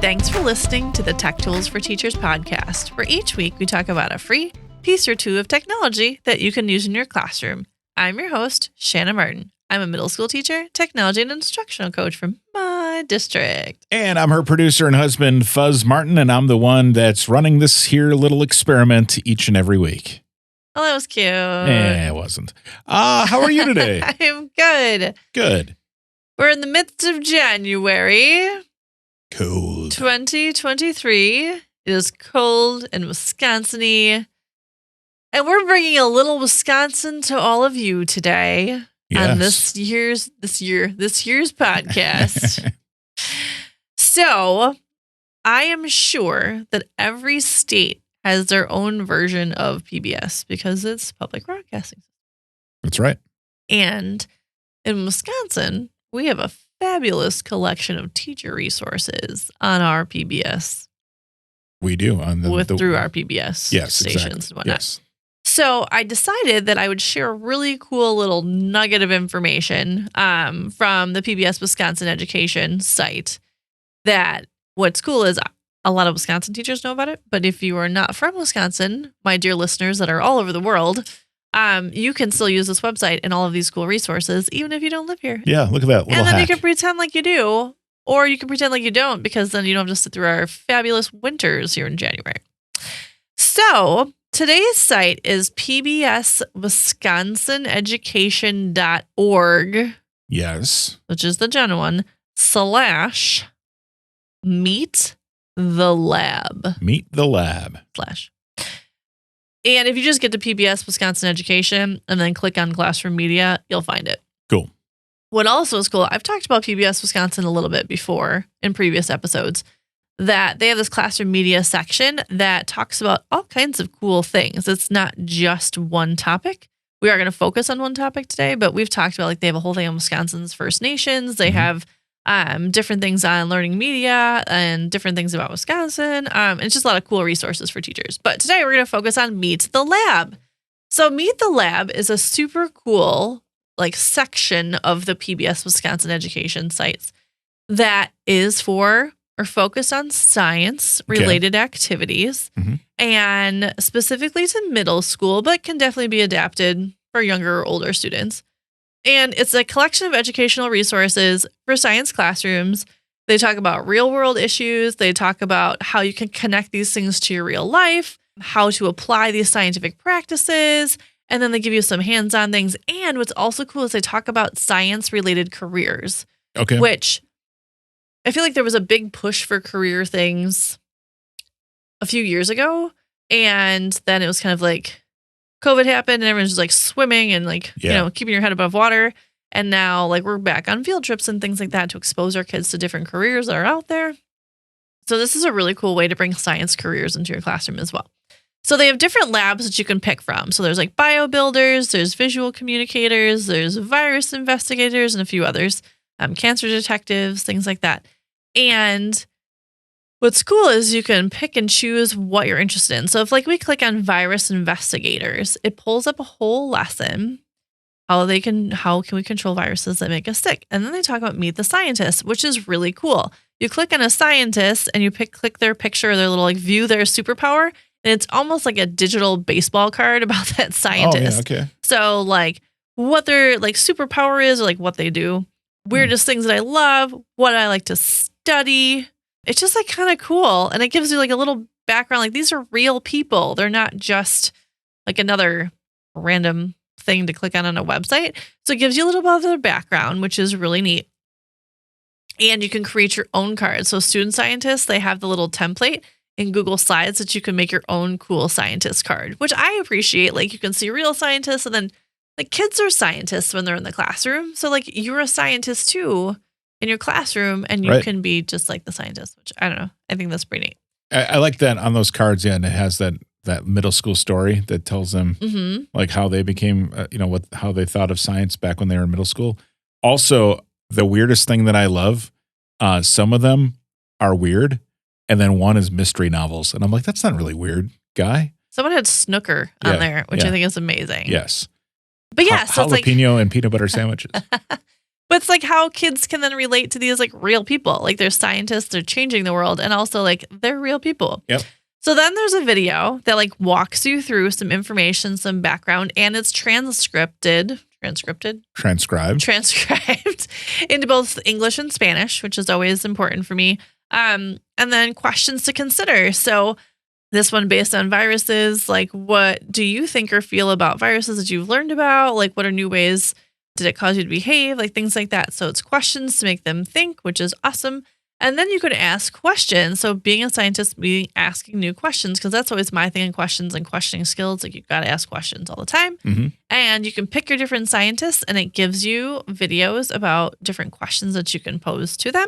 Thanks for listening to the Tech Tools for Teachers podcast, where each week we talk about a free piece or two of technology that you can use in your classroom. I'm your host, Shanna Martin. I'm a middle school teacher, technology and instructional coach from my district. And I'm her producer and husband, Fuzz Martin, and I'm the one that's running this here little experiment each and every week. Oh, that was cute. It wasn't. How are you today? I'm good. Good. We're in the midst of January. Cold. 2023. It is cold and Wisconsin-y. And we're bringing a little Wisconsin to all of you today on this year's podcast. So I am sure that every state has their own version of PBS because it's public broadcasting. That's right. And in Wisconsin, we have a fabulous collection of teacher resources on our PBS. We do through our PBS stations and whatnot. Yes. So I decided that I would share a really cool little nugget of information from the PBS Wisconsin education site. That what's cool is a lot of Wisconsin teachers know about it, but if you are not from Wisconsin, my dear listeners that are all over the world, you can still use this website and all of these cool resources, even if you don't live here. Yeah, look at that little And then hack. you can pretend like you do, or you can pretend like you don't, because then you don't have to sit through our fabulous winters here in January. So today's site is pbswisconsineducation.org. Yes. Which is the general one, /meet the lab. Meet the lab. / And if you just get to PBS Wisconsin Education and then click on Classroom Media, you'll find it. Cool. What also is cool, I've talked about PBS Wisconsin a little bit before in previous episodes, that they have this Classroom Media section that talks about all kinds of cool things. It's not just one topic. We are going to focus on one topic today, but we've talked about, like, they have a whole thing on Wisconsin's First Nations. They have different things on learning media and different things about Wisconsin. It's just a lot of cool resources for teachers. But today we're going to focus on Meet the Lab. So Meet the Lab is a super cool section of the PBS Wisconsin education sites that is for or focused on science-related activities and specifically to middle school, but can definitely be adapted for younger or older students. And it's a collection of educational resources for science classrooms. They talk about real-world issues. They talk about how you can connect these things to your real life, how to apply these scientific practices, and then they give you some hands-on things. And what's also cool is they talk about science-related careers, which I feel like there was a big push for career things a few years ago, and then it was kind of like COVID happened and everyone's just swimming and keeping your head above water. And now we're back on field trips and things like that to expose our kids to different careers that are out there. So this is a really cool way to bring science careers into your classroom as well. So they have different labs that you can pick from. So there's bio builders, there's visual communicators, there's virus investigators, and a few others, cancer detectives, things like that. And what's cool is you can pick and choose what you're interested in. So if we click on virus investigators, it pulls up a whole lesson, how can we control viruses that make us sick? And then they talk about Meet the Scientist, which is really cool. You click on a scientist and you click their picture, their little view their superpower, and it's almost like a digital baseball card about that scientist. Oh, yeah, okay. So what their superpower is, or what they do, weirdest things that I love, what I like to study. It's just kind of cool. And it gives you a little background. These are real people. They're not just another random thing to click on a website. So it gives you a little bit of their background, which is really neat. And you can create your own card. So student scientists, they have the little template in Google Slides that you can make your own cool scientist card, which I appreciate. You can see real scientists, and then kids are scientists when they're in the classroom. So you're a scientist too in your classroom, and you can be just like the scientist, which I don't know. I think that's pretty neat. I like that on those cards. Yeah. And it has that middle school story that tells them how they became, how they thought of science back when they were in middle school. Also, the weirdest thing that I love, some of them are weird. And then one is mystery novels. And I'm like, that's not really weird, guy. Someone had Snooker on there, which I think is amazing. Yes. But yeah, so jalapeno and peanut butter sandwiches. But it's like how kids can then relate to these like real people. Like they're scientists, they're changing the world, and also like they're real people. Yep. So then there's a video that like walks you through some information, some background, and it's transcribed into both English and Spanish, which is always important for me. And then questions to consider. So this one based on viruses, like what do you think or feel about viruses that you've learned about? Like what are new ways did it cause you to behave? Like things like that. So it's questions to make them think, which is awesome. And then you could ask questions. So being a scientist, asking new questions, because that's always my thing in questions and questioning skills. Like you've got to ask questions all the time. Mm-hmm. And you can pick your different scientists and it gives you videos about different questions that you can pose to them.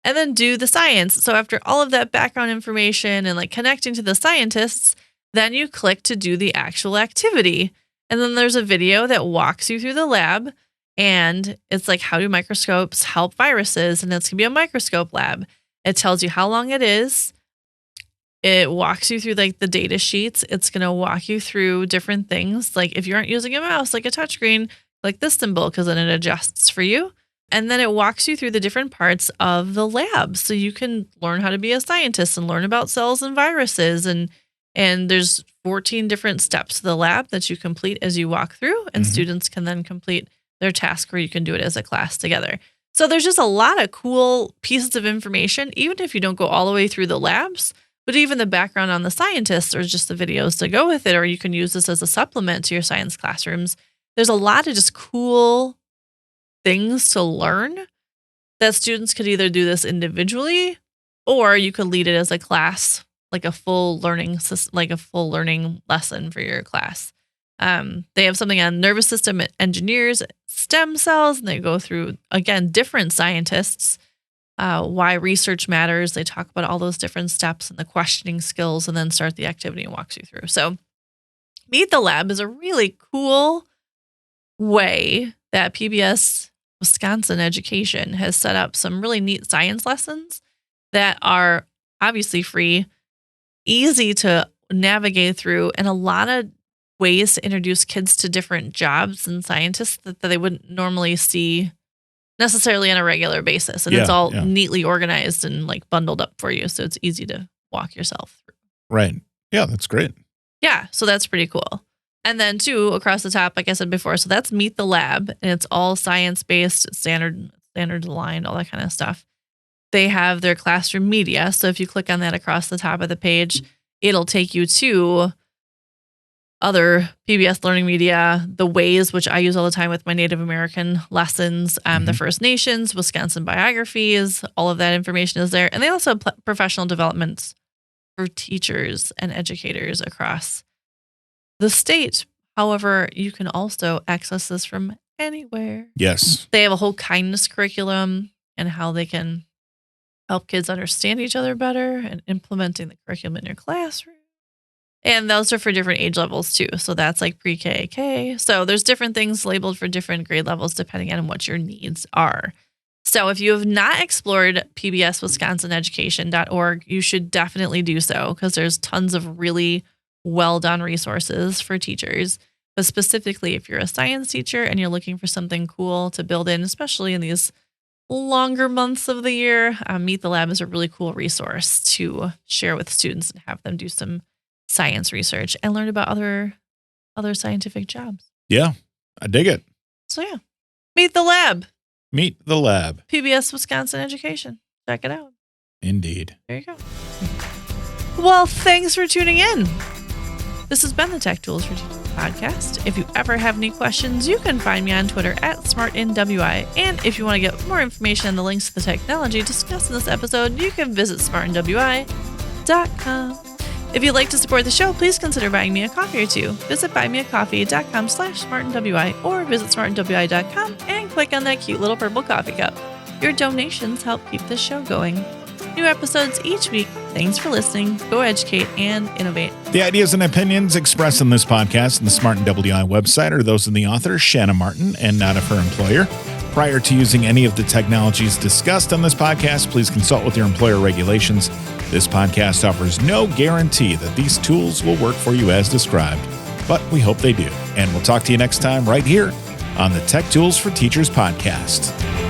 And then do the science. So after all of that background information and like connecting to the scientists, then you click to do the actual activity. And then there's a video that walks you through the lab. And it's like, how do microscopes help viruses? And it's going to be a microscope lab. It tells you how long it is. It walks you through like the data sheets. It's going to walk you through different things. Like if you aren't using a mouse, like a touchscreen, like this symbol, because then it adjusts for you. And then it walks you through the different parts of the lab. So you can learn how to be a scientist and learn about cells and viruses. And there's 14 different steps to the lab that you complete as you walk through. And students can then complete their task where you can do it as a class together. So there's just a lot of cool pieces of information, even if you don't go all the way through the labs, but even the background on the scientists or just the videos to go with it, or you can use this as a supplement to your science classrooms. There's a lot of just cool things to learn that students could either do this individually or you could lead it as a class, like a full learning lesson for your class. They have something on nervous system engineers, stem cells, and they go through, again, different scientists, why research matters. They talk about all those different steps and the questioning skills and then start the activity and walks you through. So Meet the Lab is a really cool way that PBS Wisconsin Education has set up some really neat science lessons that are obviously free, easy to navigate through, and a lot of ways to introduce kids to different jobs and scientists that they wouldn't normally see necessarily on a regular basis. And it's all neatly organized and like bundled up for you. So it's easy to walk yourself through. Right. Yeah, that's great. Yeah. So that's pretty cool. And then too, across the top, like I said before, so that's Meet the Lab, and it's all science-based, standard aligned, all that kind of stuff. They have their classroom media. So if you click on that across the top of the page, it'll take you to other PBS learning media, the Ways, which I use all the time with my Native American lessons, the First Nations, Wisconsin biographies, all of that information is there. And they also have professional developments for teachers and educators across the state. However, you can also access this from anywhere. Yes. They have a whole kindness curriculum and how they can help kids understand each other better and implementing the curriculum in your classroom. And those are for different age levels too. So that's like pre-K, K. So there's different things labeled for different grade levels depending on what your needs are. So if you have not explored pbswisconsineducation.org, you should definitely do so because there's tons of really well done resources for teachers. But specifically, if you're a science teacher and you're looking for something cool to build in, especially in these longer months of the year, Meet the Lab is a really cool resource to share with students and have them do some science research and learn about other scientific jobs. Yeah, I dig it. So yeah, Meet the Lab. Meet the Lab. PBS Wisconsin Education. Check it out. Indeed. There you go. Well, thanks for tuning in. This has been the Tech Tools for Teachers podcast. If you ever have any questions, you can find me on Twitter @SmartNWI. And if you want to get more information on the links to the technology discussed in this episode, you can visit smartnwi.com. If you'd like to support the show, please consider buying me a coffee or two. Visit buymeacoffee.com/smartnwi or visit smartnwi.com and click on that cute little purple coffee cup. Your donations help keep this show going. New episodes each week. Thanks for listening. Go educate and innovate. The ideas and opinions expressed in this podcast and the Smart and WI website are those of the author, Shanna Martin, and not of her employer. Prior to using any of the technologies discussed on this podcast, please consult with your employer regulations. This podcast offers no guarantee that these tools will work for you as described, but we hope they do. And we'll talk to you next time right here on the Tech Tools for Teachers podcast.